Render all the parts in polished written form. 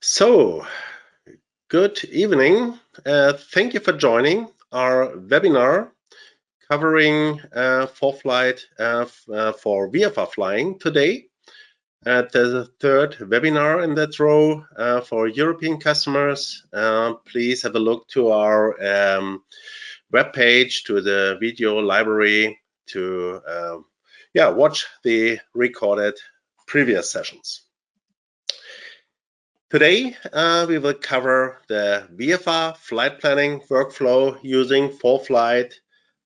So, good evening. Thank you for joining our webinar covering ForeFlight for VFR flying today. The third webinar in that row for European customers. Please have a look to our web page, to the video library to watch the recorded previous sessions. Today, we will cover the VFR flight planning workflow using ForeFlight,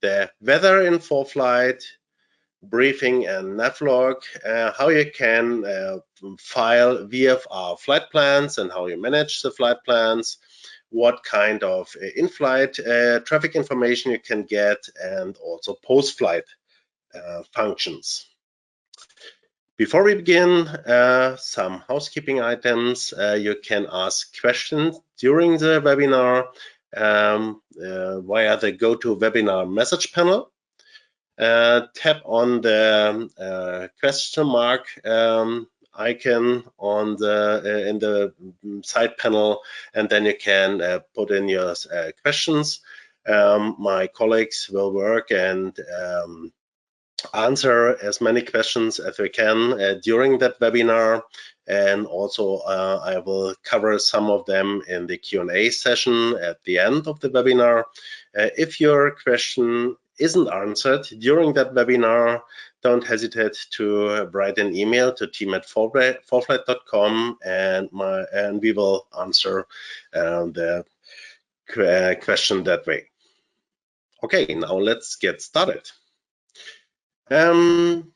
the weather in ForeFlight, briefing and navlog, how you can file VFR flight plans and how you manage the flight plans, what kind of in-flight traffic information you can get, and also post-flight functions. Before we begin, some housekeeping items. You can ask questions during the webinar via the GoToWebinar message panel. Tap on the question mark icon on in the side panel, and then you can put in your questions. My colleagues will work and answer as many questions as we can during that webinar, and also I will cover some of them in the Q&A session at the end of the webinar. If your question isn't answered during that webinar, don't hesitate to write an email to team@foreflight.com and we will answer the question that way. Okay, now let's get started. In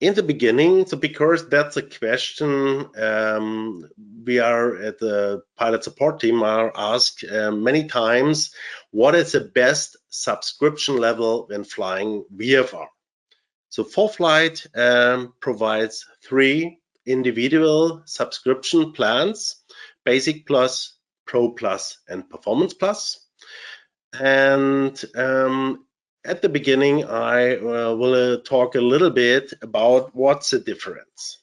the beginning, so because that's a question we are at the pilot support team are asked many times, what is the best subscription level when flying VFR? So ForeFlight provides 3 individual subscription plans: Basic Plus, Pro Plus, and Performance Plus. And at the beginning, I will talk a little bit about what's the difference.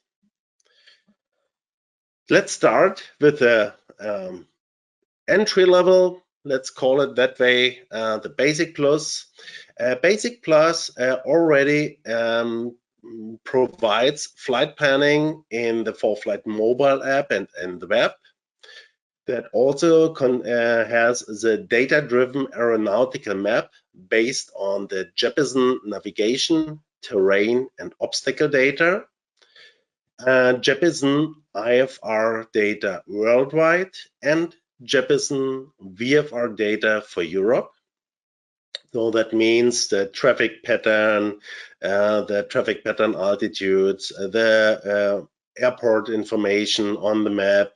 Let's start with the entry level, let's call it that way, the Basic Plus. Basic Plus already provides flight planning in the ForeFlight Mobile App and the web. That also has the data-driven aeronautical map based on the Jeppesen navigation, terrain, and obstacle data, Jeppesen IFR data worldwide, and Jeppesen VFR data for Europe. So that means the traffic pattern altitudes, the airport information on the map,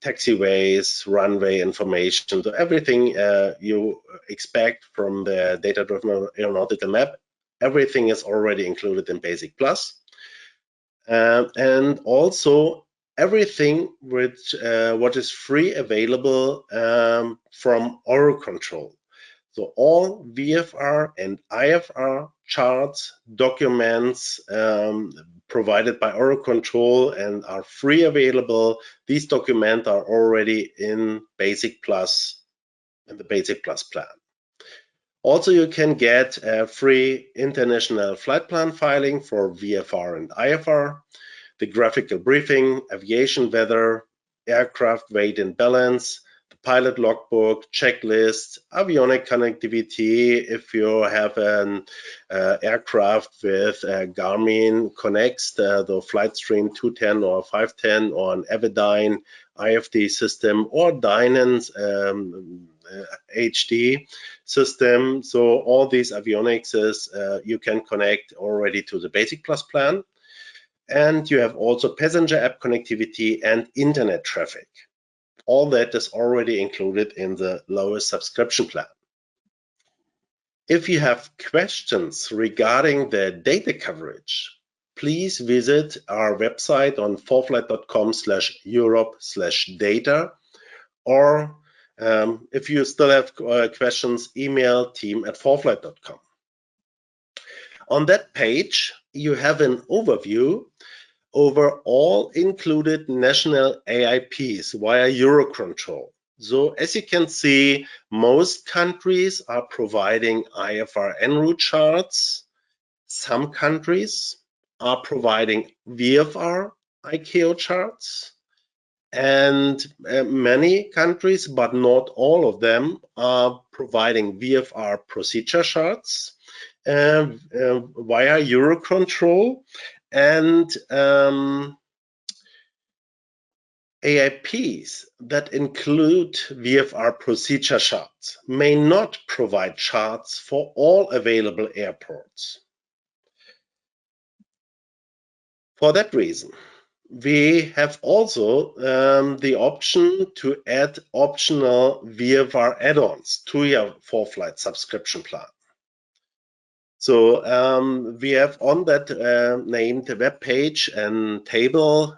taxiways, runway information, so everything you expect from the data-driven aeronautical map, everything is already included in Basic Plus. And also everything which what is free available from Eurocontrol. So all VFR and IFR charts, documents provided by Eurocontrol and are free available. These documents are already in Basic Plus and the Basic Plus plan. Also, you can get a free international flight plan filing for VFR and IFR, the graphical briefing, aviation weather, aircraft weight and balance, pilot logbook, checklist, avionic connectivity. If you have an aircraft with Garmin Connects, the Flightstream 210 or 510, or an Evidyne IFD system, or Dynan's HD system. So all these avionics you can connect already to the Basic Plus plan. And you have also passenger app connectivity and internet traffic. All that is already included in the lowest subscription plan. If you have questions regarding the data coverage, please visit our website on foreflight.com/Europe/data, or if you still have questions, email team@foreflight.com. On that page, you have an overview over all included national AIPs via Eurocontrol. So as you can see, most countries are providing IFR en route charts. Some countries are providing VFR ICAO charts, and many countries, but not all of them, are providing VFR procedure charts via Eurocontrol, and AIPs that include VFR procedure charts may not provide charts for all available airports. For that reason, we have also the option to add optional VFR add-ons to your ForeFlight subscription plan. So we have on that named web page and table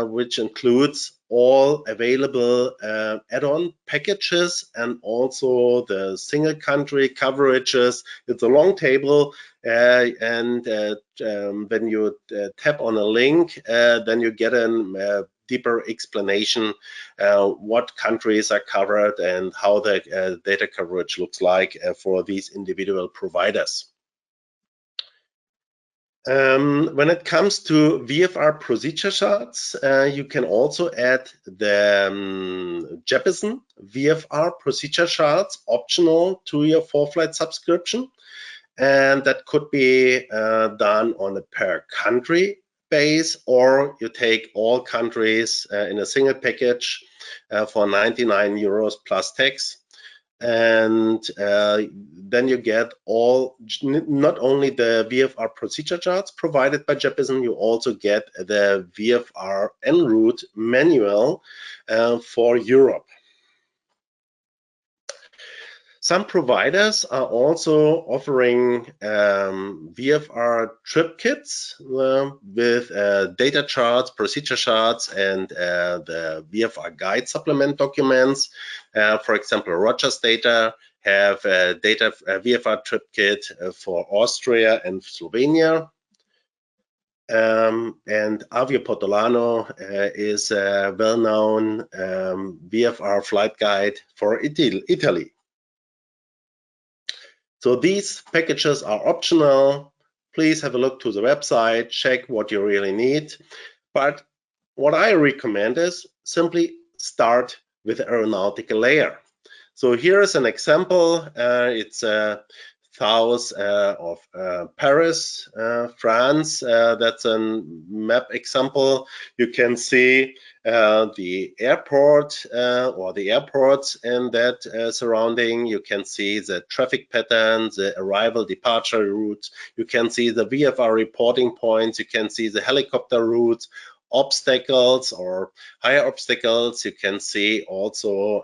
which includes all available add-on packages and also the single country coverages. It's a long table, and when you tap on a link, then you get a deeper explanation what countries are covered and how the data coverage looks like for these individual providers. When it comes to VFR procedure charts, you can also add the Jeppesen VFR procedure charts optional to your ForeFlight subscription, and that could be done on a per country base, or you take all countries in a single package for 99 euros plus tax. And then you get all, not only the VFR procedure charts provided by Jeppesen, you also get the VFR en route manual for Europe. Some providers are also offering VFR trip kits with data charts, procedure charts, and the VFR guide supplement documents. For example, Rogers Data have a VFR trip kit for Austria and Slovenia. And Avio Portolano is a well-known VFR flight guide for Italy. So these packages are optional. Please have a look to the website, check what you really need. But what I recommend is simply start with the aeronautical layer. So here is an example. It's south of Paris, France. That's a map example. You can see the airport or the airports in that surrounding. You can see the traffic patterns, the arrival departure routes. You can see the VFR reporting points. You can see the helicopter routes, obstacles or higher obstacles. You can see also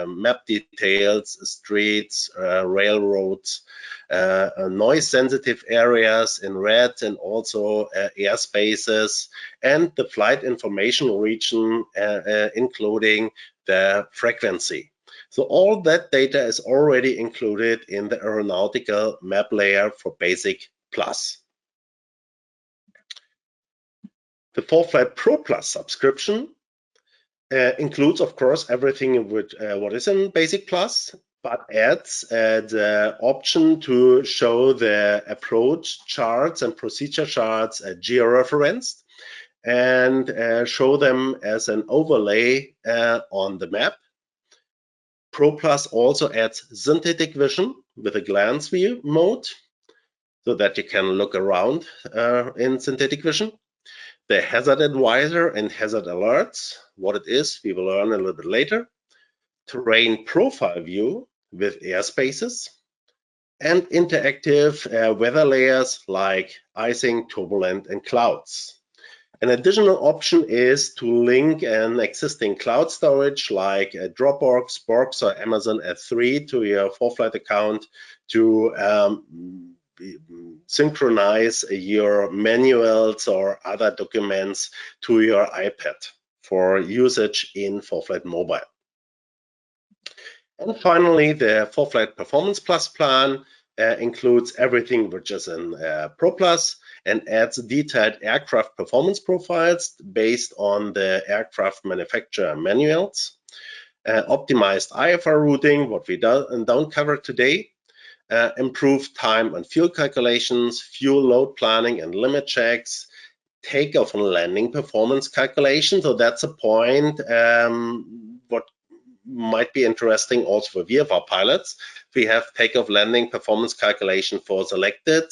map details, streets, railroads, noise sensitive areas in red, and also airspaces, and the flight information region, including the frequency. So all that data is already included in the aeronautical map layer for Basic Plus. The ForeFlight Pro Plus subscription includes, of course, everything with what is in Basic Plus, but adds the option to show the approach charts and procedure charts georeferenced and show them as an overlay on the map. Pro Plus also adds synthetic vision with a glance view mode so that you can look around in synthetic vision. The hazard advisor and hazard alerts, what it is, we will learn a little bit later. Terrain profile view with airspaces, and interactive weather layers like icing, turbulent, and clouds. An additional option is to link an existing cloud storage like Dropbox, Box, or Amazon S3 to your ForeFlight account to synchronize your manuals or other documents to your iPad for usage in ForeFlight Mobile. And finally, the ForeFlight Performance Plus plan includes everything which is in Pro Plus and adds detailed aircraft performance profiles based on the aircraft manufacturer manuals. Optimized IFR routing, what we don't cover today. Improved time and fuel calculations, fuel load planning and limit checks, takeoff and landing performance calculation. So that's a point what might be interesting also for VFR pilots. We have takeoff landing performance calculation for selected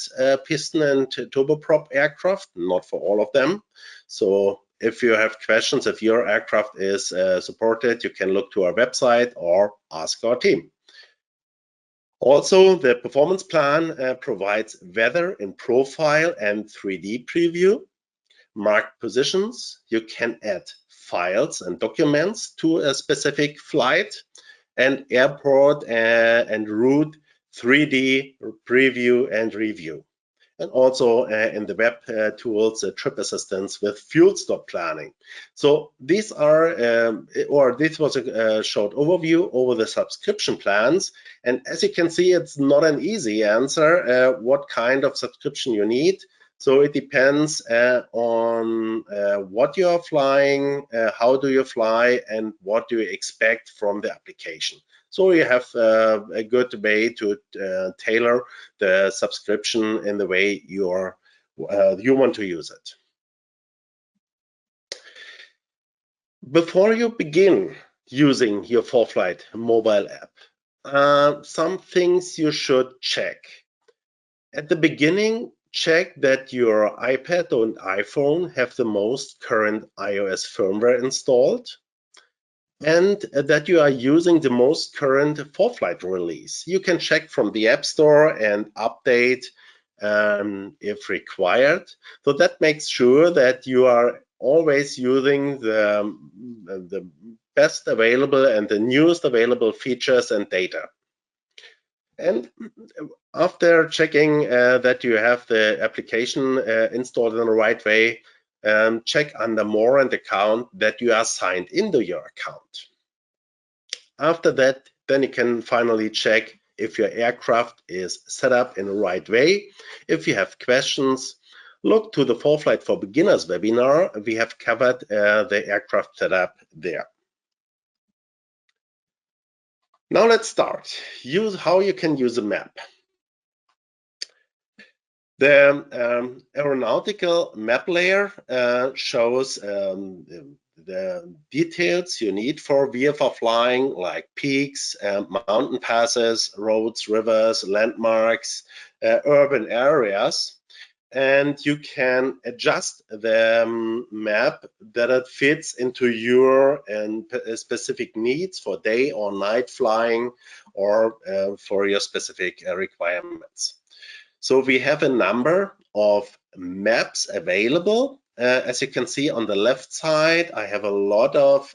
piston and turboprop aircraft, not for all of them. So if you have questions, if your aircraft is supported, you can look to our website or ask our team. Also, the performance plan provides weather in profile and 3D preview, marked positions. You can add files and documents to a specific flight, and airport and route 3D preview and review. And also in the web tools, trip assistance with fuel stop planning. So these are, this was a short overview over the subscription plans. And as you can see, it's not an easy answer what kind of subscription you need. So it depends on what you are flying, how do you fly, and what do you expect from the application. So you have a good way to tailor the subscription in the way you want to use it. Before you begin using your ForeFlight mobile app, some things you should check. At the beginning, check that your iPad and iPhone have the most current iOS firmware installed, and that you are using the most current ForeFlight release. You can check from the App Store and update if required. So that makes sure that you are always using the best available and the newest available features and data. And after checking that you have the application installed in the right way, check under More and Account that you are signed into your account. After that, then you can finally check if your aircraft is set up in the right way. If you have questions, look to the ForeFlight for Beginners webinar. We have covered the aircraft setup there. Now let's start. How you can use a map. The aeronautical map layer shows the details you need for VFR flying, like peaks, mountain passes, roads, rivers, landmarks, urban areas. And you can adjust the map that it fits into your specific needs for day or night flying, or for your specific requirements. So we have a number of maps available. As you can see on the left side, I have a lot of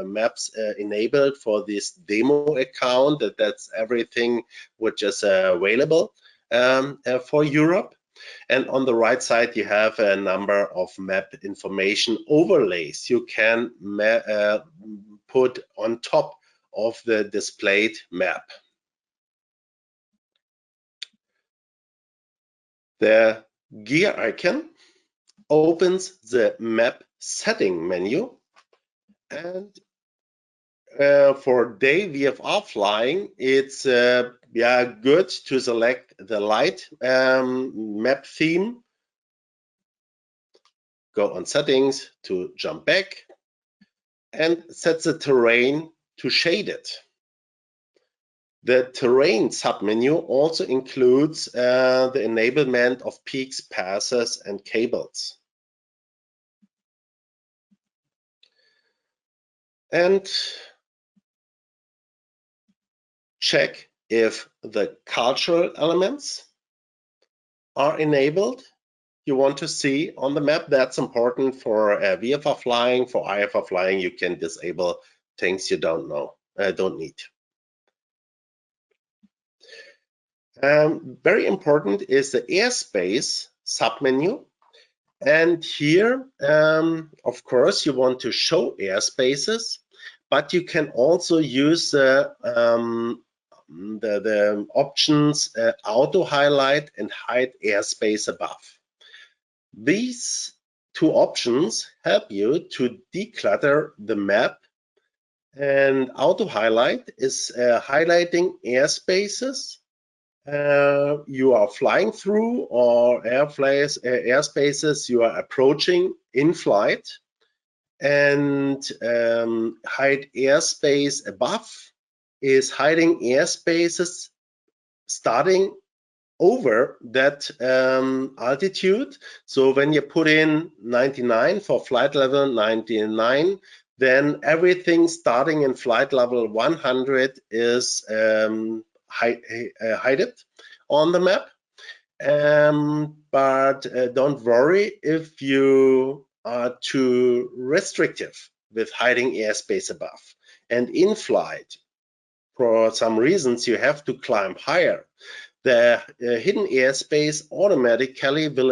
maps enabled for this demo account. That's everything which is available for Europe. And on the right side, you have a number of map information overlays you can put on top of the displayed map. The gear icon opens the map setting menu, and for day VFR flying, it's good to select the light map theme. Go on settings to jump back and set the terrain to shaded. The terrain submenu also includes the enablement of peaks, passes, and cables. And check if the cultural elements are enabled. You want to see on the map. That's important for VFR flying. For IFR flying, you can disable things you don't need. Very important is the airspace submenu. And here, of course, you want to show airspaces, but you can also use the the options auto highlight and hide airspace above. These two options help you to declutter the map, and auto highlight is highlighting airspaces you are flying through or airspaces you are approaching in flight, and hide airspace above is hiding airspaces starting over that altitude. So when you put in 99 for flight level 99, then everything starting in flight level 100 is hidden on the map. But don't worry if you are too restrictive with hiding airspace above. And in flight, for some reasons, you have to climb higher. The hidden airspace automatically will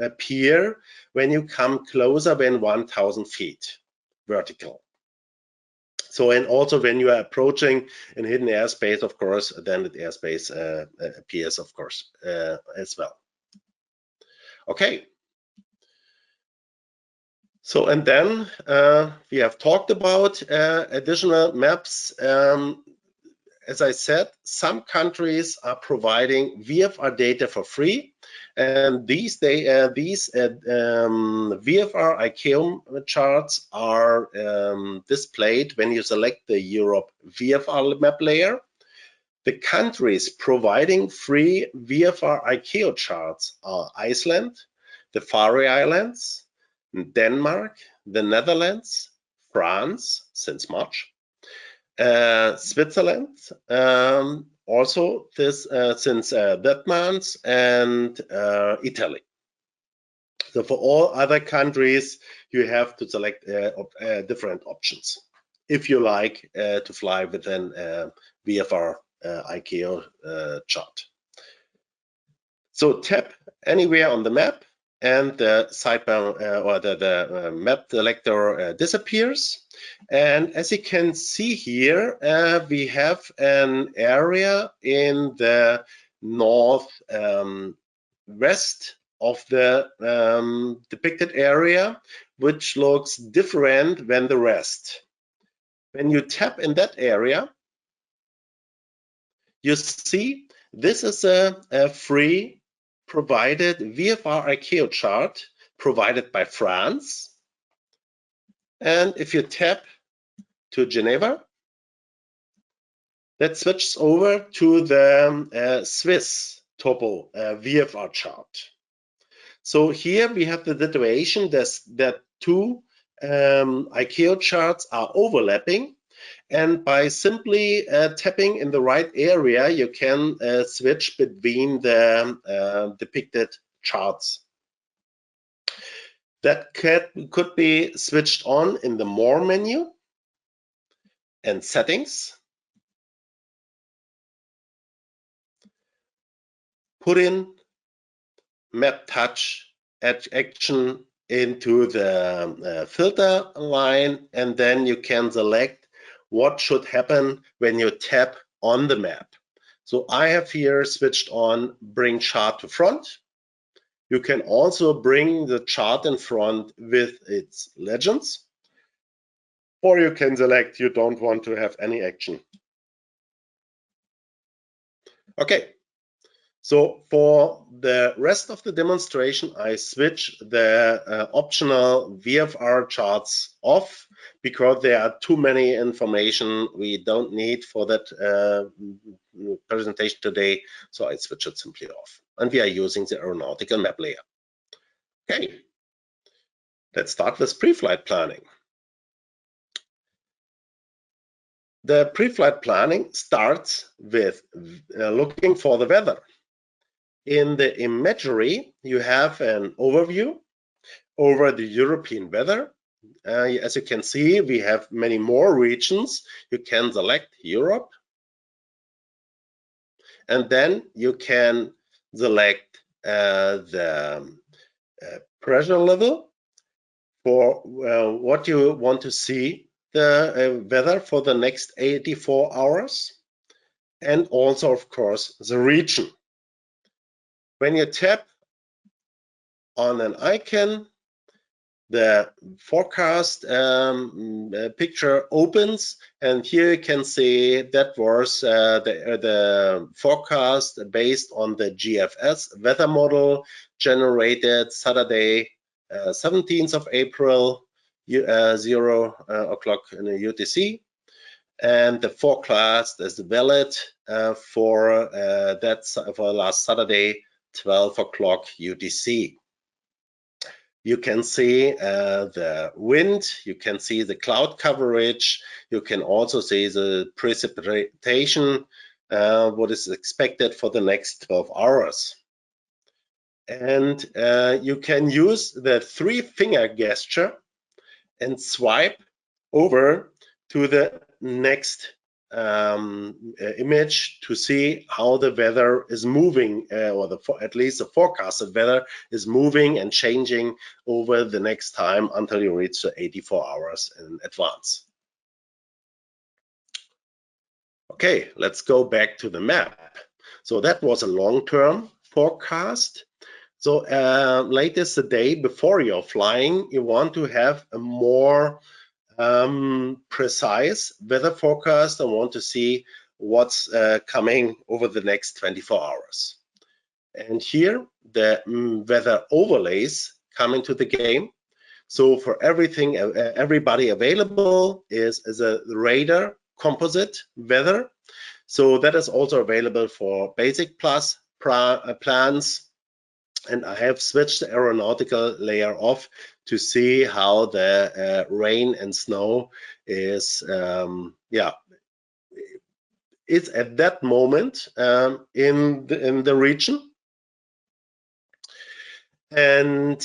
appear when you come closer than 1,000 feet vertical. So, and also when you are approaching a hidden airspace, of course, then the airspace appears, of course, as well. Okay. So, and then we have talked about additional maps. As I said, some countries are providing VFR data for free, and these VFR ICAO charts are displayed when you select the Europe VFR map layer. The countries providing free VFR ICAO charts are Iceland, the Faroe Islands, Denmark, the Netherlands, France since March, Switzerland, also this since that month, and Italy. So for all other countries, you have to select different options if you like to fly within VFR ICAO chart. So tap anywhere on the map, and the sidebar or the map selector disappears. And as you can see here, we have an area in the north west of the depicted area, which looks different than the rest. When you tap in that area, you see this is a free provided VFR ICAO chart provided by France. And if you tap to Geneva, that switches over to the Swiss topo VFR chart. So here we have the situation that two ICAO charts are overlapping, and by simply tapping in the right area, you can switch between the depicted charts. That could be switched on in the More menu and Settings. Put in Map Touch Action into the filter line, and then you can select what should happen when you tap on the map. So I have here switched on Bring Chart to Front. You can also bring the chart in front with its legends, or you can select you don't want to have any action. Okay, so for the rest of the demonstration, I switch the optional VFR charts off because there are too many information we don't need for that presentation today. So I switch it simply off, and we are using the aeronautical map layer. Okay, let's start with pre-flight planning. The pre-flight planning starts with looking for the weather. In the imagery, you have an overview over the European weather. As you can see, we have many more regions. You can select Europe, and then you can select the pressure level for what you want to see the weather for the next 84 hours. and also, of course, the region. When you tap on an icon, the forecast picture opens, and here you can see that was the forecast based on the GFS weather model generated Saturday, 17th of April, 0 o'clock in the UTC. And the forecast is valid for last Saturday, 12 o'clock UTC. You can see the wind, you can see the cloud coverage, you can also see the precipitation, what is expected for the next 12 hours. And you can use the 3-finger gesture and swipe over to the next image to see how the weather is moving, or at least the forecasted weather is moving and changing over the next time until you reach the 84 hours in advance. Okay, let's go back to the map. So that was a long-term forecast. So latest the day before you're flying, you want to have a more precise weather forecast and want to see what's coming over the next 24 hours. And here the weather overlays come into the game. So for everything, everybody available is a radar composite weather. So that is also available for basic plus plans. And I have switched the aeronautical layer off to see how the rain and snow is, it's at that moment in the region. And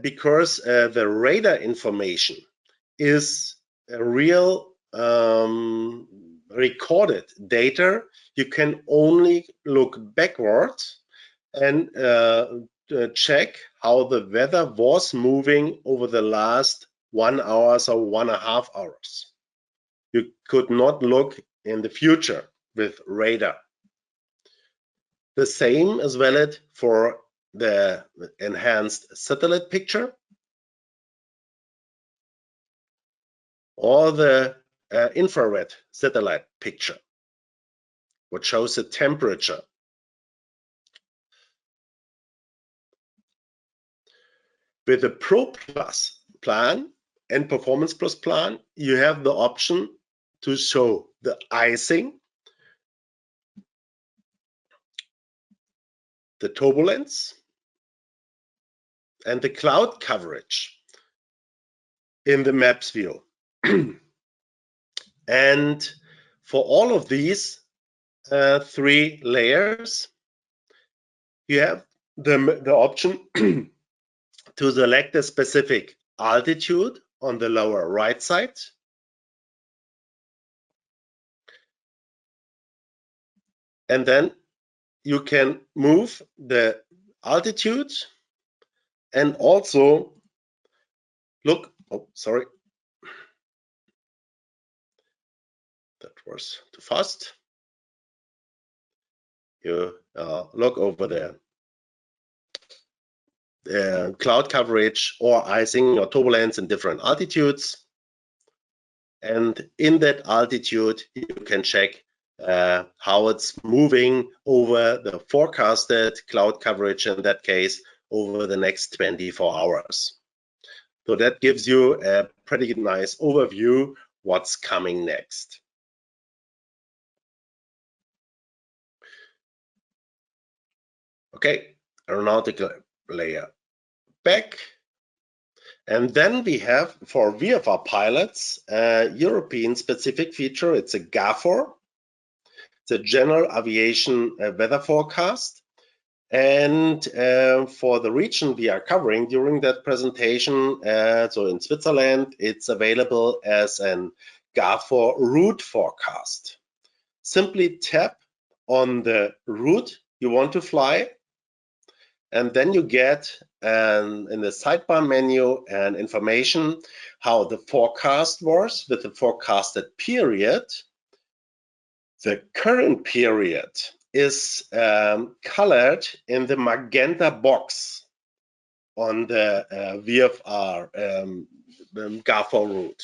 because the radar information is a real recorded data, you can only look backwards and check how the weather was moving over the last 1 hour or 1.5 hours. You could not look in the future with radar. The same is valid for the enhanced satellite picture or the infrared satellite picture, which shows the temperature. With the Pro Plus plan and Performance Plus plan, you have the option to show the icing, the turbulence, and the cloud coverage in the maps view. And for all of these 3 layers, you have the option to select a specific altitude on the lower right side. And then you can move the altitude and also look, oh, sorry, that was too fast. You look over the cloud coverage or icing or turbulence in different altitudes. And in that altitude, you can check how it's moving over the forecasted cloud coverage, in that case, over the next 24 hours. So that gives you a pretty nice overview what's coming next. Okay, aeronautical layer back. And then we have for VFR pilots a European specific feature. It's a GAFOR. It's a general aviation weather forecast. And for the region we are covering during that presentation, so in Switzerland, it's available as an GAFOR route forecast. Simply tap on the route you want to fly, and then you get in the sidebar menu an information how the forecast was with the forecasted period The current period is colored in the magenta box on the VFR GAFO route.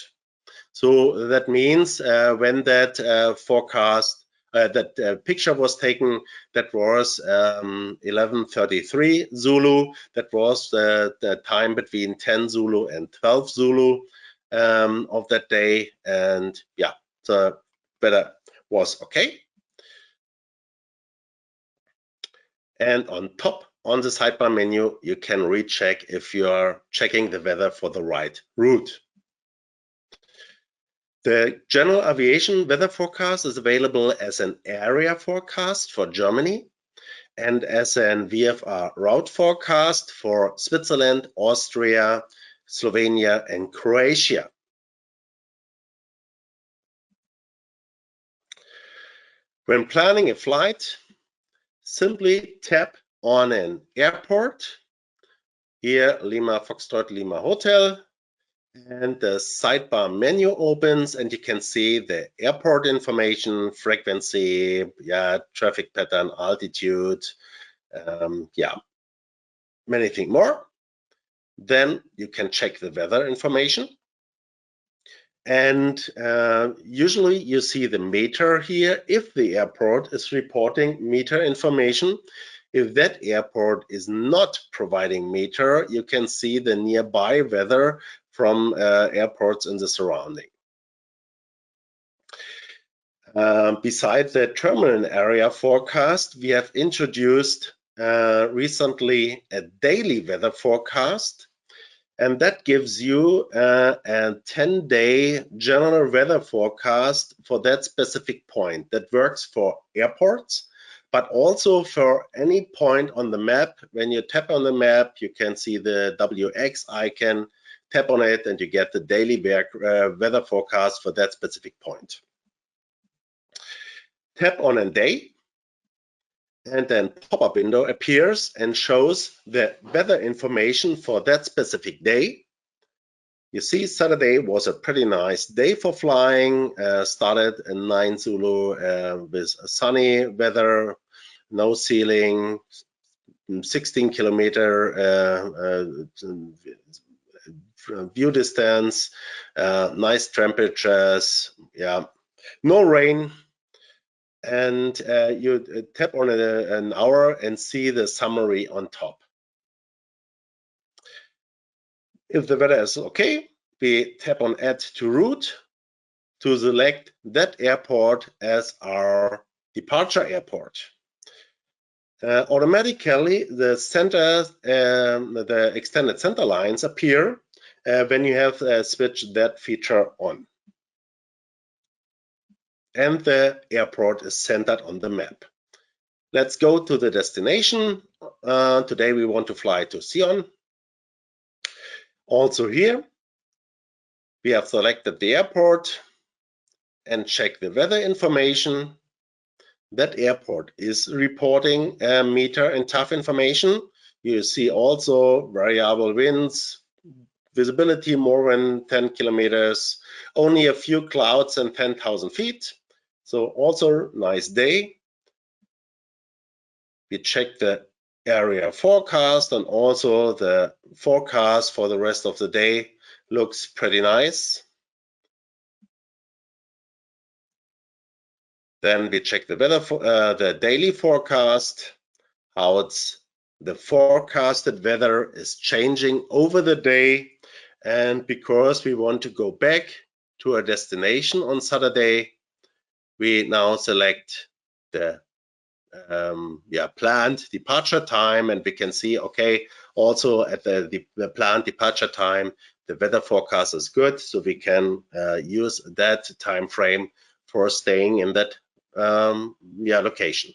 So that means when that forecast, that picture was taken, that was 11:33 Zulu. That was the time between 10 Zulu and 12 Zulu of that day. And yeah, the weather was okay. And on top, on the sidebar menu, you can recheck if you are checking the weather for the right route. The general aviation weather forecast is available as an area forecast for Germany and as an VFR route forecast for Switzerland, Austria, Slovenia, and Croatia. When planning a flight, simply tap on an airport. Here, Lima Foxtrot Lima Hotel. And the sidebar menu opens and you can see the airport information, frequency, traffic pattern, altitude, many things more. Then you can check the weather information. And usually you see the meter here if the airport is reporting meter information. If that airport is not providing meter, you can see the nearby weather from airports in the surrounding. Besides the terminal area forecast, we have introduced recently a daily weather forecast, and that gives you a 10-day general weather forecast for that specific point. That works for airports, but also for any point on the map. When you tap on the map, you can see the WX icon, tap on it, and you get the daily weather forecast for that specific point. Tap on a day, and then pop-up window appears and shows the weather information for that specific day. You see, Saturday was a pretty nice day for flying. Started in 9 Zulu with sunny weather, no ceiling, 16 kilometer view distance, nice temperatures, no rain. And you tap on an hour and see the summary on top. If the weather is okay, we tap on Add to Route to select that airport as our departure airport. Automatically, the extended center lines appear when you have switched that feature on. And the airport is centered on the map. Let's go to the destination. Today we want to fly to Sion. Also here, we have selected the airport and check the weather information. That airport is reporting meter and TAF information. You see also variable winds, visibility more than 10 kilometers, only a few clouds and 10,000 feet. So also nice day. We check the area forecast, and also the forecast for the rest of the day looks pretty nice. Then we check the weather, the daily forecast, how the forecasted weather is changing over the day. And because we want to go back to our destination on Saturday, we now select the planned departure time, and we can see, okay, also at the planned departure time, the weather forecast is good, so we can use that time frame for staying in that location.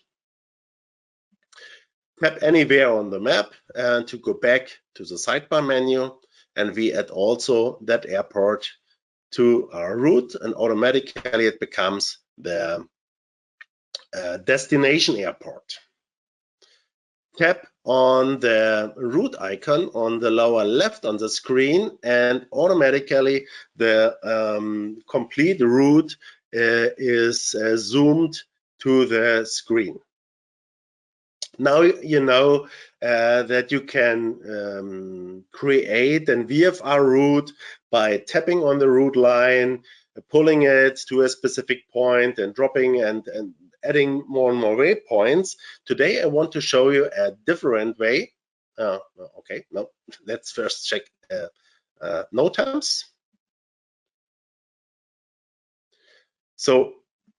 Tap anywhere on the map to go back to the sidebar menu, and we add also that airport to our route, and automatically it becomes the destination airport. Tap on the route icon on the lower left on the screen, and automatically the complete route is zoomed to the screen. Now you know that you can create a VFR route by tapping on the route line, pulling it to a specific point, and dropping and adding more and more waypoints. Today I want to show you a different way. Okay, no, let's first check node terms. So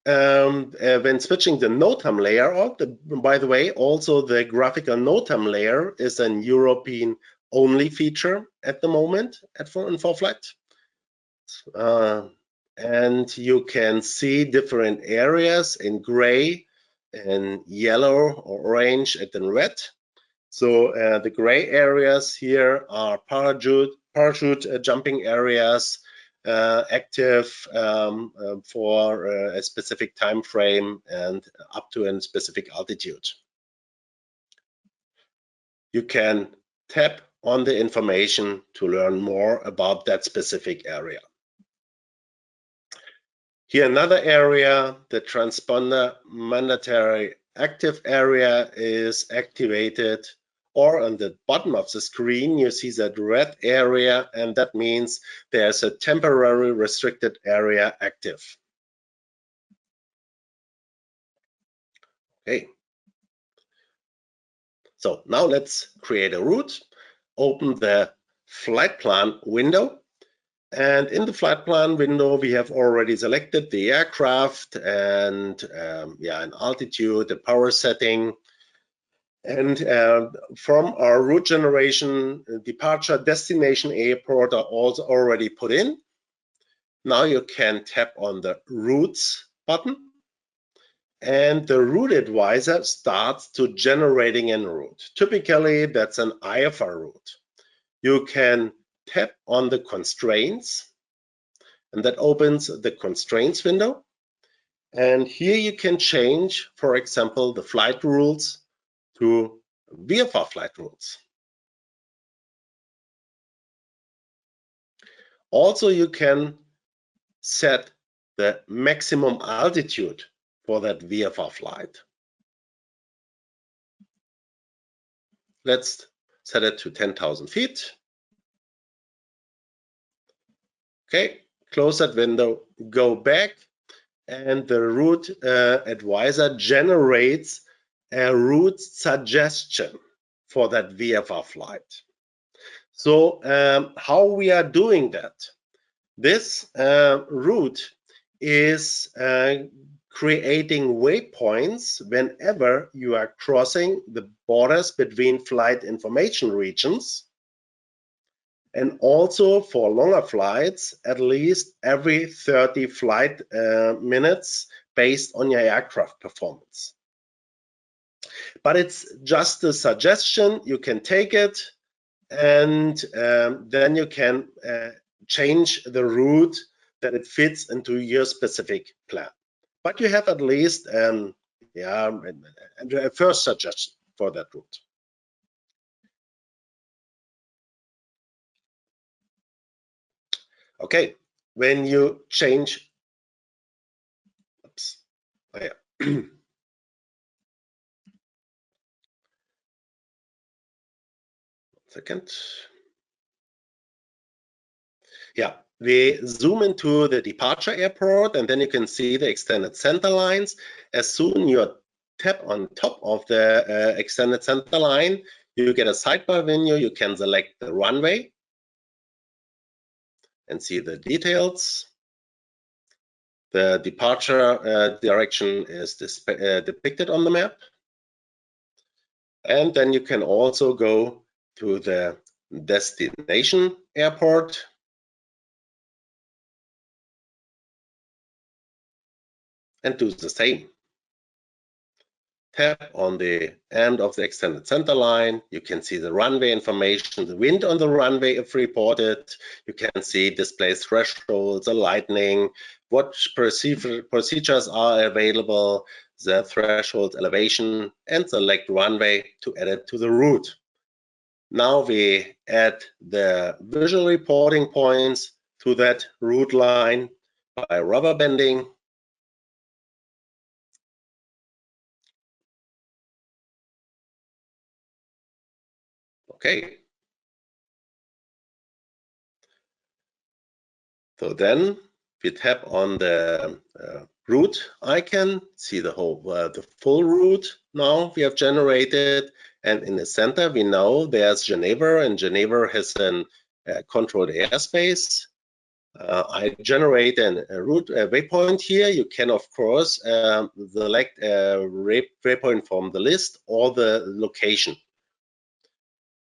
when switching the NOTAM layer out, by the way, also the graphical NOTAM layer is an European only feature at the moment in ForeFlight. And you can see different areas in gray and yellow or orange and then red. So the gray areas here are parachute jumping areas, active for a specific time frame and up to a specific altitude. You can tap on the information to learn more about that specific area. Here another area, the transponder mandatory active area is activated, or on the bottom of the screen you see that red area, and that means there's a temporary restricted area active. Okay. So now let's create a route. Open the flight plan window. And in the flight plan window, we have already selected the aircraft and an altitude, the power setting. And from our route generation, departure, destination, airport are also already put in. Now you can tap on the routes button, and the route advisor starts to generating a route. Typically, that's an IFR route. You can tap on the constraints, and that opens the constraints window. And here you can change, for example, the flight rules to VFR flight rules. Also, you can set the maximum altitude for that VFR flight. Let's set it to 10,000 feet. Okay, close that window, go back, and the route advisor generates a route suggestion for that VFR flight. So how we are doing that? This route is creating waypoints whenever you are crossing the borders between flight information regions, and also for longer flights, at least every 30 flight minutes based on your aircraft performance. But it's just a suggestion. You can take it, and then you can change the route that it fits into your specific plan. But you have at least a first suggestion for that route. Okay, when you change, oops, oh yeah. Second. Yeah, we zoom into the departure airport, and then you can see the extended center lines. As soon you tap on top of the extended center line, you get a sidebar menu. You can select the runway and see the details. The departure direction is depicted on the map. And then you can also go to the destination airport. And do the same. Tap on the end of the extended center line. You can see the runway information, the wind on the runway if reported. You can see display thresholds, the lightning, what procedures are available, the threshold elevation, and select runway to add it to the route. Now we add the visual reporting points to that route line by rubber banding. Okay. So then we tap on the route icon, see the whole the full route now we have generated, and in the center we know there's Geneva, and Geneva has a controlled airspace. I generate a route waypoint here. You can of course select a waypoint from the list or the location.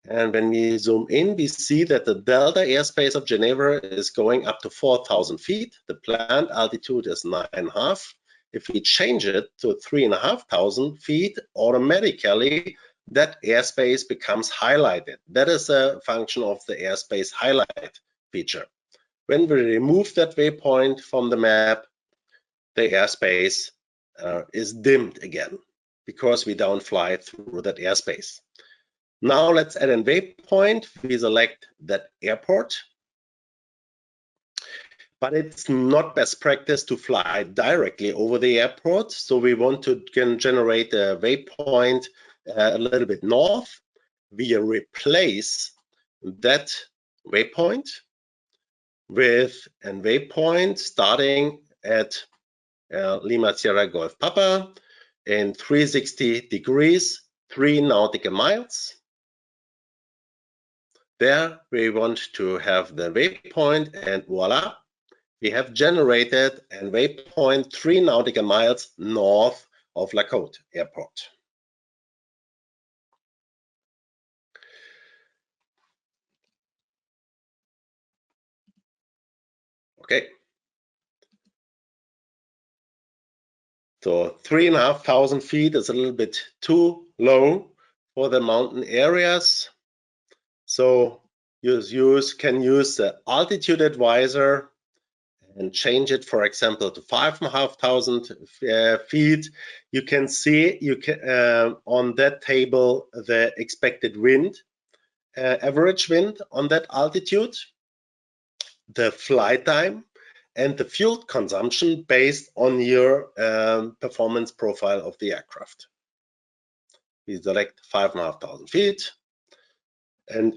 And when we zoom in, we see that the delta airspace of Geneva is going up to 4,000 feet. The planned altitude is 9.5. If we change it to 3,500 feet, automatically that airspace becomes highlighted. That is a function of the airspace highlight feature. When we remove that waypoint from the map, the airspace is dimmed again because we don't fly through that airspace. Now let's add a waypoint. We select that airport, but it's not best practice to fly directly over the airport. So we want to generate a waypoint a little bit north. We replace that waypoint with a waypoint starting at Lima Sierra Golf Papa in 360 degrees, 3 nautical miles. There we want to have the waypoint, and voila, we have generated a waypoint 3 nautical miles north of Lacote Airport. Okay. So 3,500 feet is a little bit too low for the mountain areas. So you can use the altitude advisor and change it, for example, to 5,500 feet. You can see on that table the expected wind, average wind on that altitude, the flight time, and the fuel consumption based on your performance profile of the aircraft. We select 5,500 feet and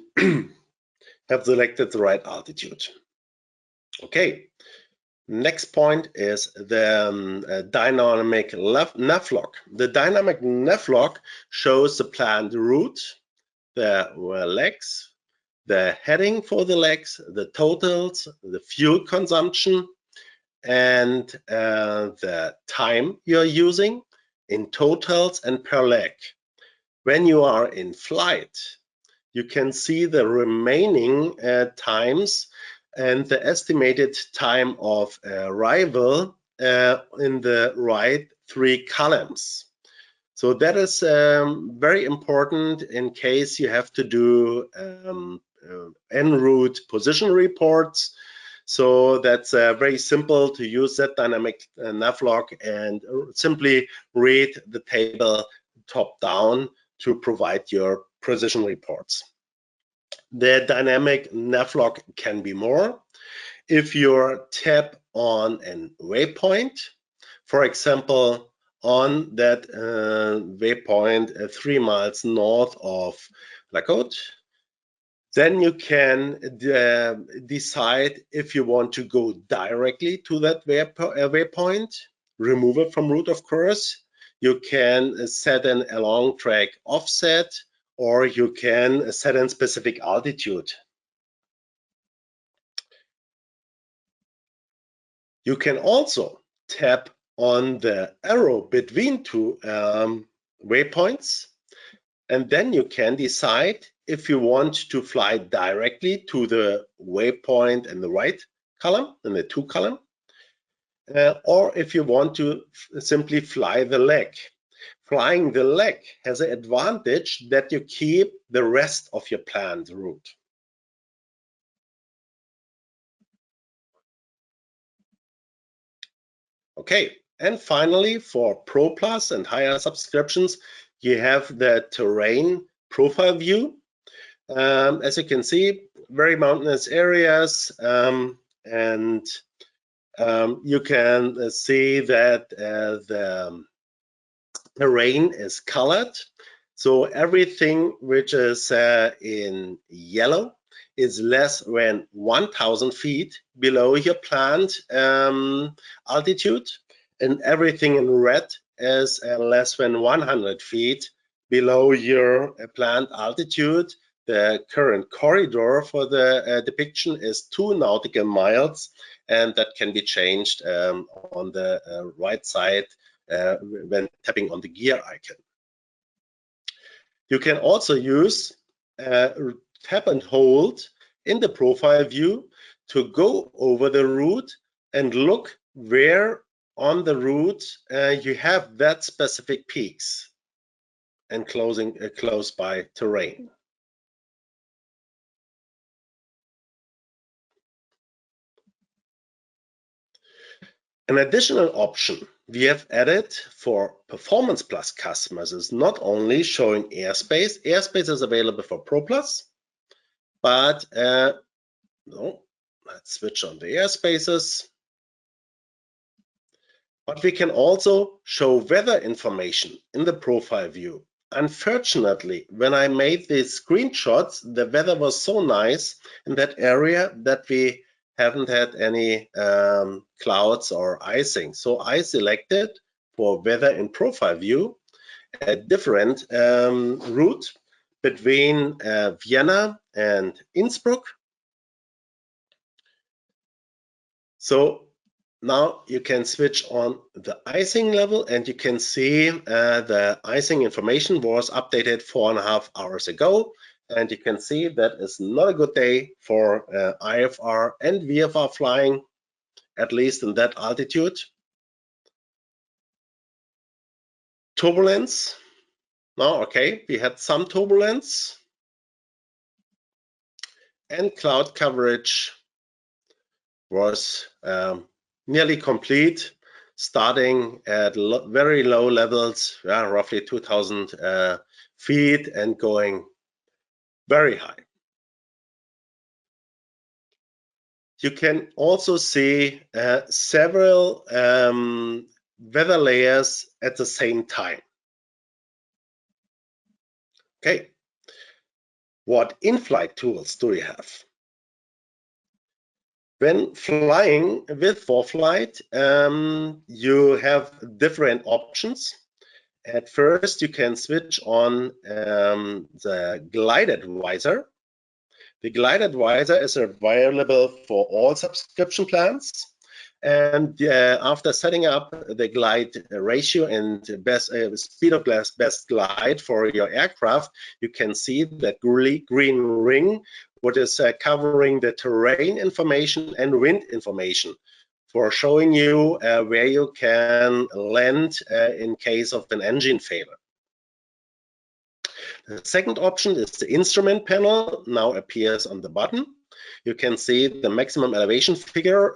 have selected the right altitude. Okay. Next point is the dynamic nav log. The dynamic nav log shows the planned route, the legs, the heading for the legs, the totals, the fuel consumption, and the time you're using in totals and per leg. When you are in flight, you can see the remaining times and the estimated time of arrival in the right 3 columns. So that is very important in case you have to do en route position reports. So that's very simple to use that dynamic nav log and simply read the table top down to provide your position reports. The dynamic nav log can be more. If you tap on a waypoint, for example, on that waypoint 3 miles north of Lacote, then you can decide if you want to go directly to that waypoint, remove it from route, of course. You can set an along track offset, or you can set a specific altitude. You can also tap on the arrow between 2 waypoints, and then you can decide if you want to fly directly to the waypoint in the right column, in the 2 column, or if you want to simply fly the leg. Flying the leg has an advantage that you keep the rest of your planned route. Okay, and finally, for Pro Plus and higher subscriptions, you have the terrain profile view. As you can see, very mountainous areas, and you can see that the terrain is colored. So everything which is in yellow is less than 1,000 feet below your planned altitude, and everything in red is less than 100 feet below your planned altitude. The current corridor for the depiction is 2 nautical miles, and that can be changed on the right side when tapping on the gear icon. You can also use tap and hold in the profile view to go over the route and look where on the route you have that specific peaks and close by terrain. An additional option we have added for Performance Plus customers is not only showing airspace. Airspace is available for Pro Plus, but no, let's switch on the airspaces. But we can also show weather information in the profile view. Unfortunately, when I made these screenshots, the weather was so nice in that area that we haven't had any clouds or icing. So I selected for weather in profile view a different route between Vienna and Innsbruck. So now you can switch on the icing level, and you can see the icing information was updated 4.5 hours ago. And you can see that is not a good day for IFR and VFR flying, at least in that altitude. Turbulence. Now, okay, we had some turbulence. And cloud coverage was nearly complete, starting at very low levels, roughly 2,000 feet, and going very high. You can also see several weather layers at the same time. Okay, what in-flight tools do we have? When flying with ForeFlight, you have different options. At first, you can switch on the glide advisor. The glide advisor is available for all subscription plans. And after setting up the glide ratio and best speed of best glide for your aircraft, you can see that green ring, what is covering the terrain information and wind information for showing you where you can land in case of an engine failure. The second option is the instrument panel, now appears on the bottom. You can see the maximum elevation figure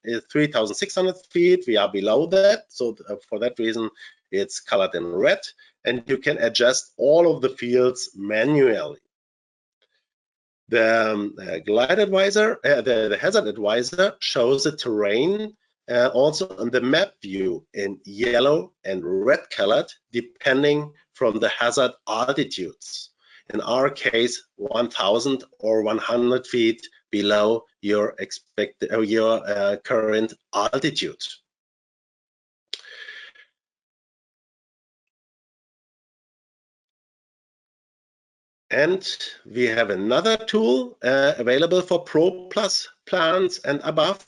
is 3,600 feet. We are below that, so for that reason, it's colored in red, and you can adjust all of the fields manually. The glide advisor, the hazard advisor shows the terrain also on the map view in yellow and red colored, depending from the hazard altitudes. In our case, 1,000 or 100 feet below your current altitude. And we have another tool available for Pro Plus plans and above.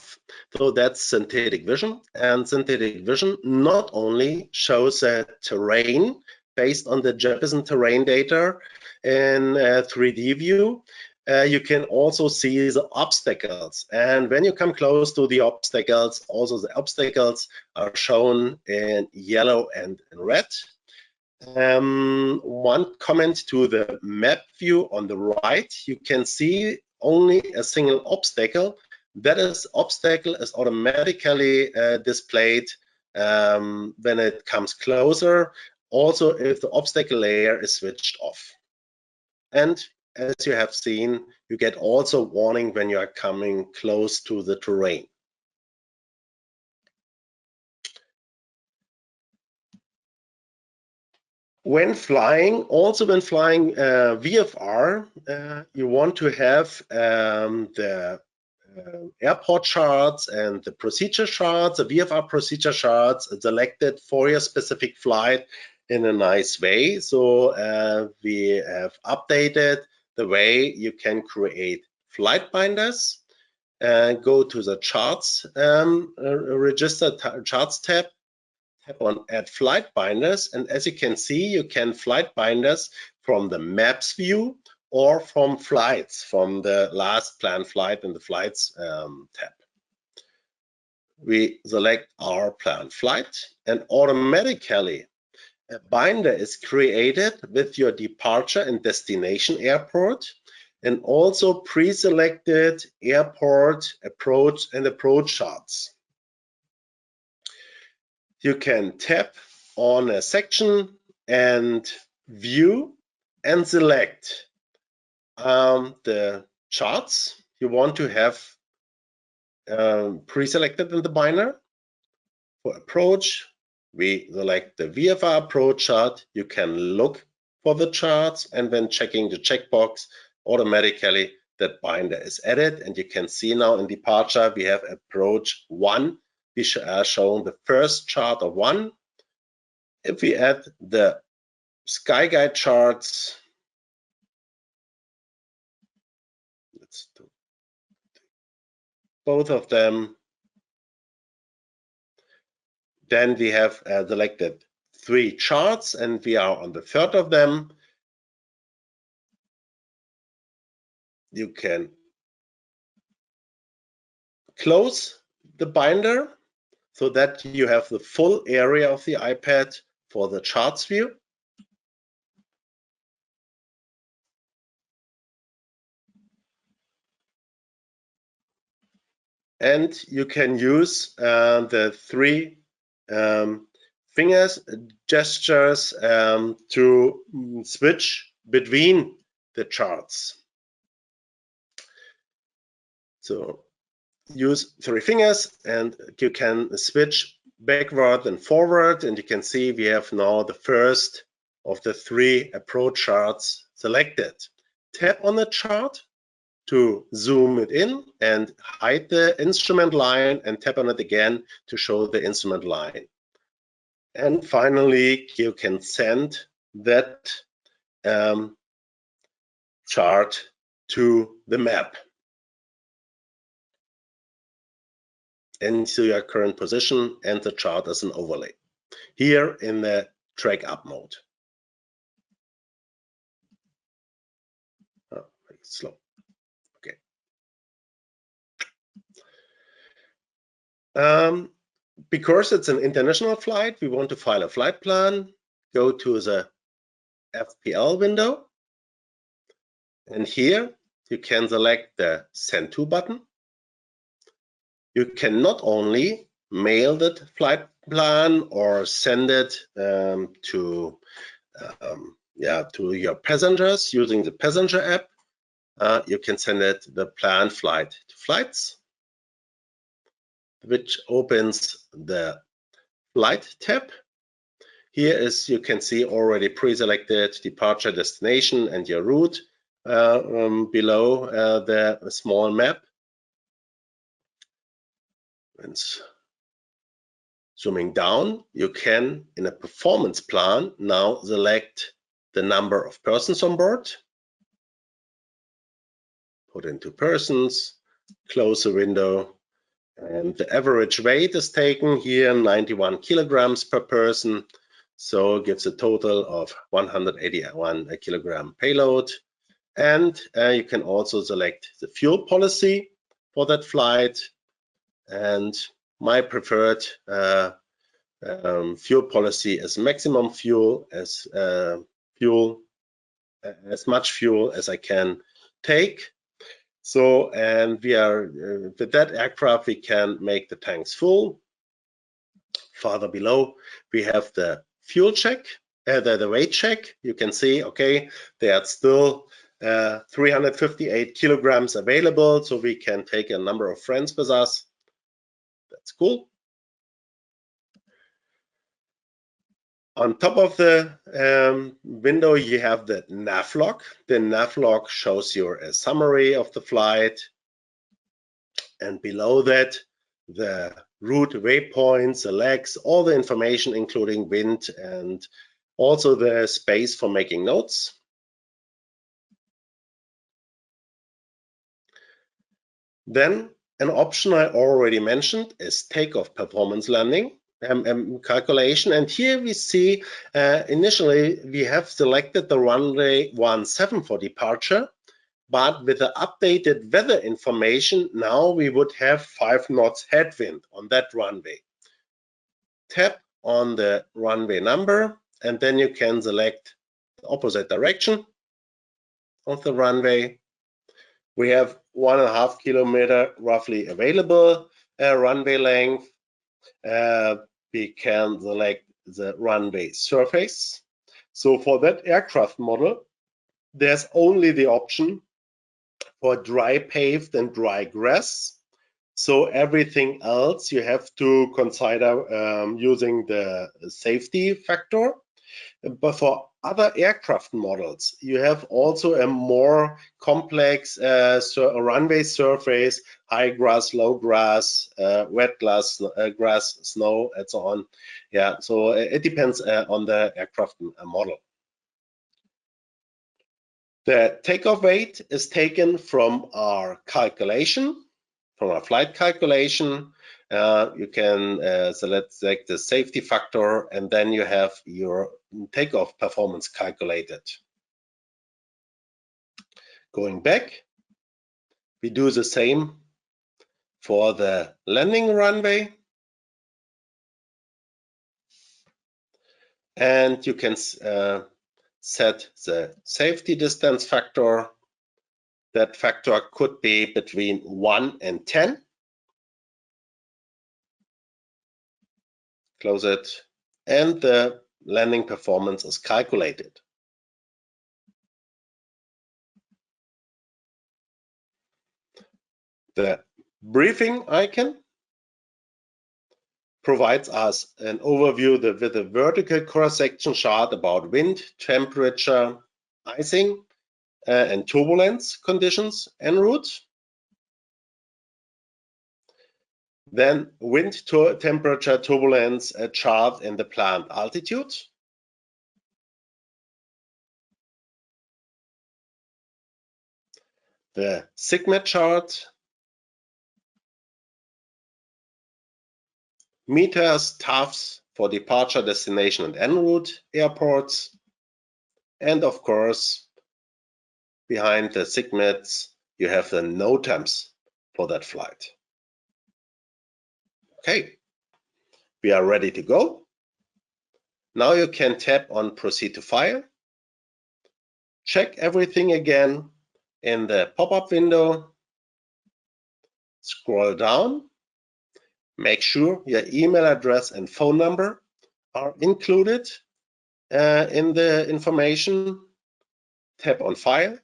So that's synthetic vision. And synthetic vision not only shows terrain based on the Jeppesen terrain data in 3D view, you can also see the obstacles. And when you come close to the obstacles, also the obstacles are shown in yellow and in red. One comment to the map view on the right, you can see only a single obstacle. That obstacle is automatically displayed when it comes closer, also if the obstacle layer is switched off. And as you have seen, you get also warning when you are coming close to the terrain. When flying VFR, you want to have the airport charts and the procedure charts, the VFR procedure charts selected for your specific flight in a nice way. So we have updated the way you can create flight binders. Go to the charts register charts tab. Tap on Add Flight Binders, and as you can see, you can flight binders from the Maps view or from flights, from the last planned flight in the Flights tab. We select our planned flight, and automatically a binder is created with your departure and destination airport, and also pre-selected airport approach and approach charts. You can tap on a section and view and select the charts you want to have pre-selected in the binder. For approach, we select the VFR approach chart. You can look for the charts, and when checking the checkbox, automatically that binder is added. And you can see now in departure, we have approach 1. We are showing the first chart of 1. If we add the sky guide charts, let's do both of them. Then we have selected 3 charts, and we are on the third of them. You can close the binder so that you have the full area of the iPad for the charts view. And you can use the 3 fingers gestures to switch between the charts. So use 3 fingers and you can switch backward and forward, and you can see we have now the first of the 3 approach charts selected. Tap on the chart to zoom it in and hide the instrument line, and tap on it again to show the instrument line. And finally, you can send that chart to the map into your current position and the chart as an overlay here in the track up mode. Oh, slow. Okay. Because it's an international flight, we want to file a flight plan. Go to the FPL window, and here you can select the Send To button. You can not only mail that flight plan or send it to your passengers using the passenger app. You can send it the planned flight to flights, which opens the flight tab. Here is, you can see, already pre-selected departure, destination, and your route below the small map. And zooming down, you can, in a performance plan, now select the number of persons on board. Put into persons, close the window, and the average weight is taken here, 91 kilograms per person. So it gives a total of 181 kilogram payload. And you can also select the fuel policy for that flight. And my preferred fuel policy is maximum fuel, as much fuel as I can take. So, and we are with that aircraft, we can make the tanks full. Farther below, we have the fuel check, the weight check. You can see, okay, there are still 358 kilograms available, so we can take a number of friends with us. That's cool. On top of the window, you have the nav log. The nav log shows you a summary of the flight. And below that, the route waypoints, the legs, all the information, including wind and also the space for making notes. Then an option I already mentioned is takeoff performance landing calculation. And here we see initially we have selected the runway 17 for departure, but with the updated weather information, now we would have 5 knots headwind on that runway. Tap on the runway number, and then you can select the opposite direction of the runway. We have 1.5 kilometer roughly available runway length. We can select the runway surface. So for that aircraft model, there's only the option for dry paved and dry grass. So everything else you have to consider using the safety factor. But for other aircraft models, you have also a more complex runway surface, high grass, low grass, wet grass, snow, and so on. Yeah, so it depends on the aircraft model. The takeoff weight is taken from our calculation, from our flight calculation. You can select the safety factor, and then you have your takeoff performance calculated. Going back, we do the same for the landing runway. And you can set the safety distance factor. That factor could be between 1 and 10. Close it, and the landing performance is calculated. The briefing icon provides us an overview with a vertical cross-section chart about wind, temperature, icing, and turbulence conditions en route. Then wind, temperature, turbulence chart in the planned altitude. The SIGMAT chart, meters, TAFs for departure, destination, and en route airports, and of course, behind the SIGMATs, you have the NOTAMs for that flight. Okay, we are ready to go. Now you can tap on Proceed to File. Check everything again in the pop-up window. Scroll down. Make sure your email address and phone number are included in the information. Tap on File,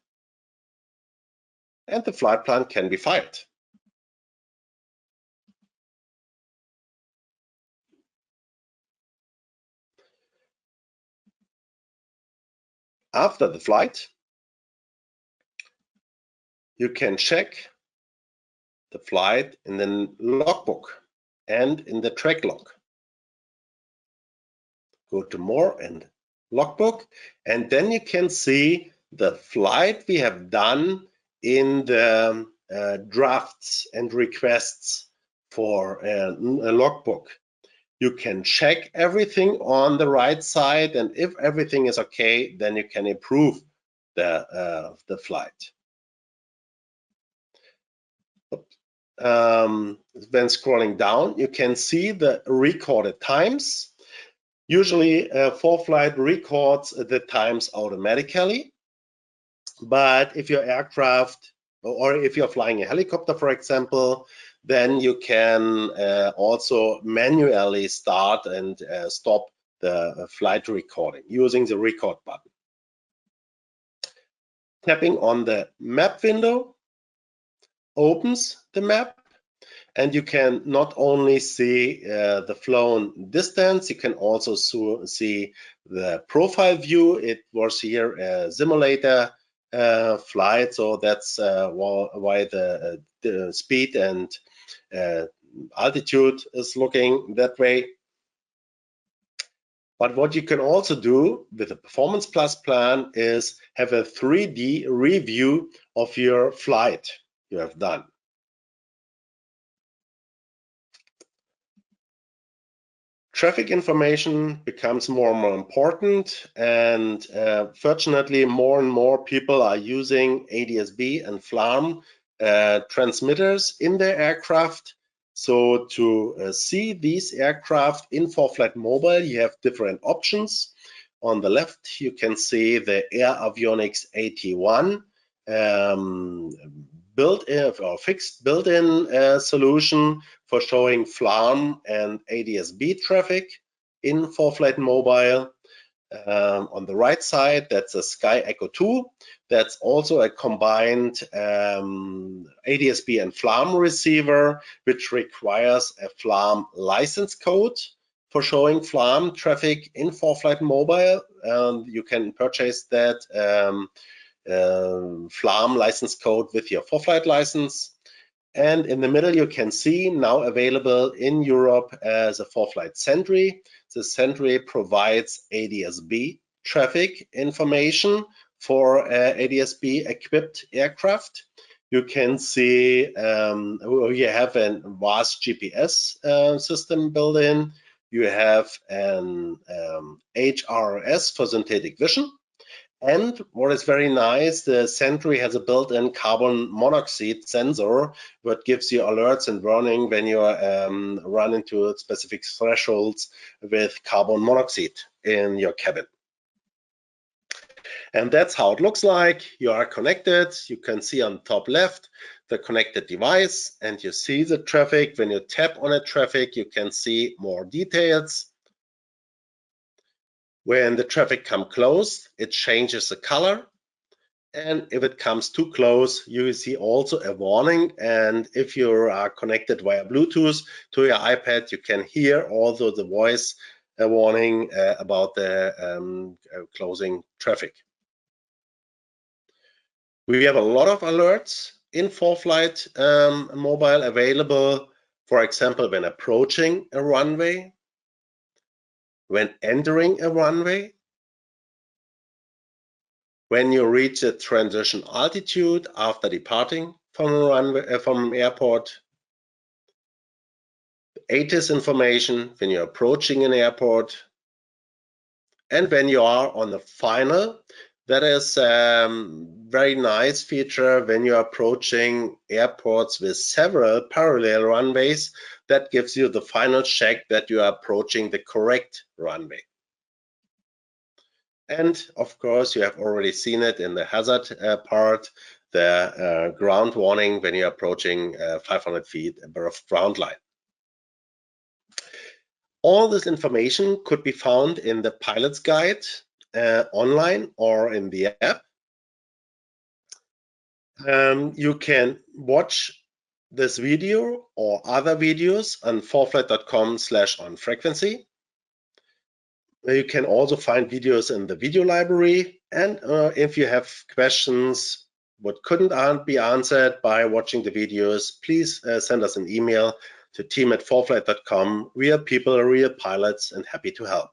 and the flight plan can be filed. After the flight, you can check the flight in the logbook and in the track log. Go to More and Logbook, and then you can see the flight we have done in the drafts and requests for a logbook. You can check everything on the right side, and if everything is okay, then you can approve the flight. When scrolling down, you can see the recorded times. Usually, ForeFlight records the times automatically, but if your aircraft, or if you're flying a helicopter, for example, then you can also manually start and stop the flight recording using the record button. Tapping on the map window opens the map, And you can not only see the flown distance, you can also see the profile view. It was here a simulator flight, so that's why the speed and altitude is looking that way. But what you can also do with the Performance Plus plan is have a 3D review of your flight you have done. Traffic information becomes more and more important, and fortunately more and more people are using ADSB and FLARM transmitters in their aircraft. So to see these aircraft in ForeFlight Mobile, you have different options. On the left, you can see the Air Avionics AT1 built-in or fixed built-in solution for showing FLARM and ADSB traffic in ForeFlight Mobile. On the right side, that's a Sky Echo 2. That's also a combined ADSB and FLARM receiver, which requires a FLARM license code for showing FLARM traffic in ForeFlight Mobile. You can purchase that FLARM license code with your ForeFlight license. And in the middle, you can see now available in Europe as a ForeFlight Sentry. The Sentry provides ADSB traffic information for ADSB equipped aircraft. You can see you have a vast GPS system built in. You have an HRS for synthetic vision. And what is very nice, the Sentry has a built-in carbon monoxide sensor that gives you alerts and warning when you run into specific thresholds with carbon monoxide in your cabin. And that's how it looks like. You are connected. You can see on top left the connected device, and you see the traffic. When you tap on a traffic, you can see more details. When the traffic comes close, it changes the color. And if it comes too close, you will see also a warning. And if you are connected via Bluetooth to your iPad, you can hear also the voice warning about the closing traffic. We have a lot of alerts in ForeFlight Mobile available, for example, when approaching a runway, when entering a runway, when you reach a transition altitude after departing from a runway, from an airport, ATIS information when you're approaching an airport, and when you are on the final. That is a very nice feature when you're approaching airports with several parallel runways. That gives you the final check that you are approaching the correct runway. And of course, you have already seen it in the hazard part, the ground warning when you're approaching 500 feet above ground line. All this information could be found in the pilot's guide online or in the app. You can watch this video or other videos on foreflight.com/onfrequency. You can also find videos in the video library, and if you have questions what couldn't be answered by watching the videos, please send us an email to team@foreflight.com. We are people, real pilots, and happy to help.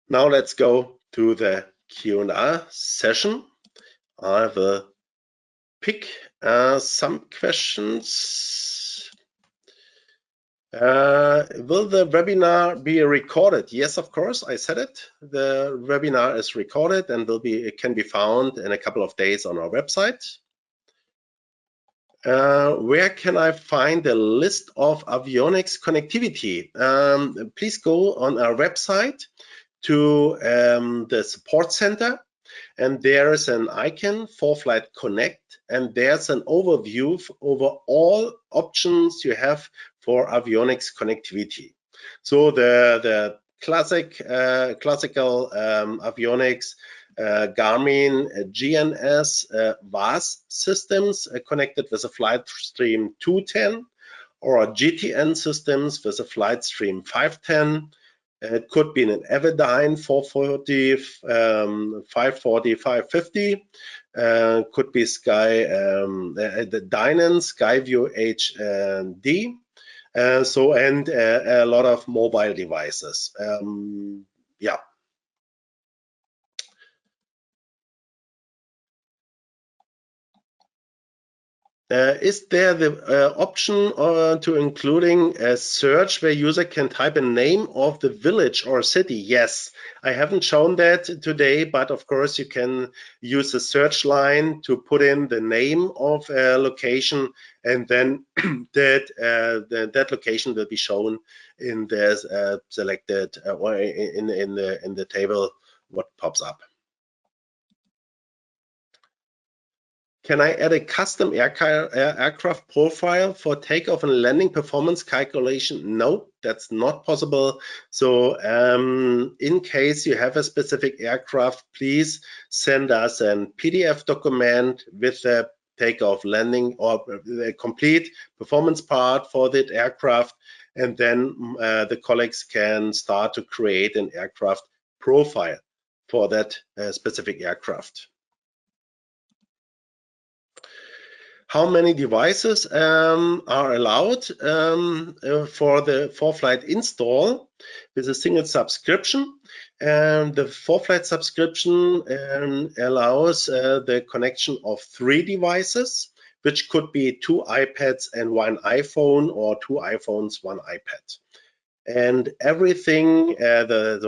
Now let's go to the Q&A session. I will pick some questions. Will the webinar be recorded? Yes, of course, I said it. The webinar is recorded and it can be found in a couple of days on our website. Where can I find the list of avionics connectivity? Please go on our website to the support center, and there is an icon, ForeFlight Connect, and there's an overview over all options you have for avionics connectivity. So the classical avionics Garmin GNS VAS systems connected with a flight stream 210, or GTN systems with a flight stream 510. It could be an Everdine 440, 540, 550. Could be the Dynan Skyview HD. And a lot of mobile devices. Yeah. Is there the option to including a search where user can type a name of the village or city? Yes, I haven't shown that today, but of course you can use a search line to put in the name of a location, and then that location will be shown in the selected or in the table what pops up. Can I add a custom aircraft profile for takeoff and landing performance calculation? No, that's not possible. So in case you have a specific aircraft, please send us a PDF document with the takeoff, landing, or the complete performance part for that aircraft. And then the colleagues can start to create an aircraft profile for that specific aircraft. How many devices are allowed for the ForeFlight install with a single subscription? The ForeFlight subscription allows the connection of 3 devices, which could be 2 iPads and 1 iPhone, or 2 iPhones, 1 iPad. And everything, the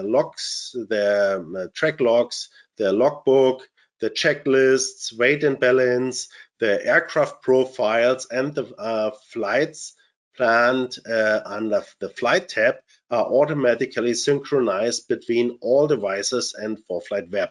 logs, the track logs, the logbook, the checklists, weight and balance, the aircraft profiles, and the flights planned under the flight tab are automatically synchronized between all devices and ForeFlight Web.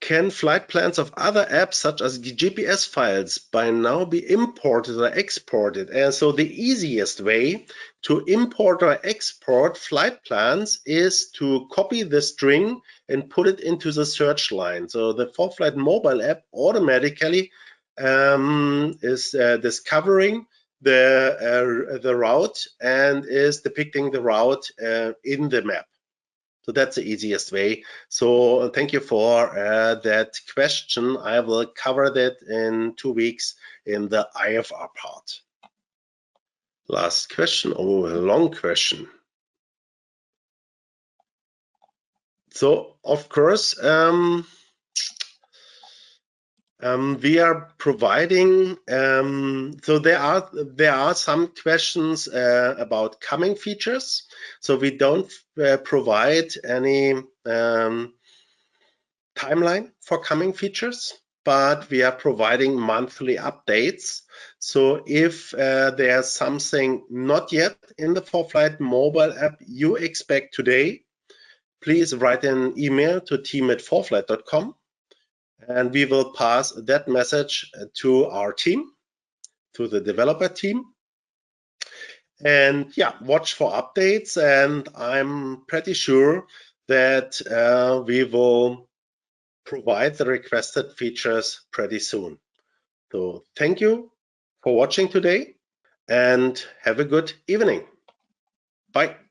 Can flight plans of other apps such as GPS files by now be imported or exported? And so the easiest way to import or export flight plans is to copy the string and put it into the search line. So the ForeFlight mobile app automatically is discovering the route and is depicting the route in the map. So that's the easiest way. So thank you for that question. I will cover that in 2 weeks in the IFR part. Last question. Oh, a long question. So of course, we are providing. So there are some questions about coming features. So we don't provide any timeline for coming features, but we are providing monthly updates. So if there's something not yet in the ForeFlight mobile app you expect today, please write an email to team@foreflight.com, and we will pass that message to our team, to the developer team. And yeah, watch for updates, and I'm pretty sure that we will provide the requested features pretty soon. So thank you for watching today, and have a good evening. Bye.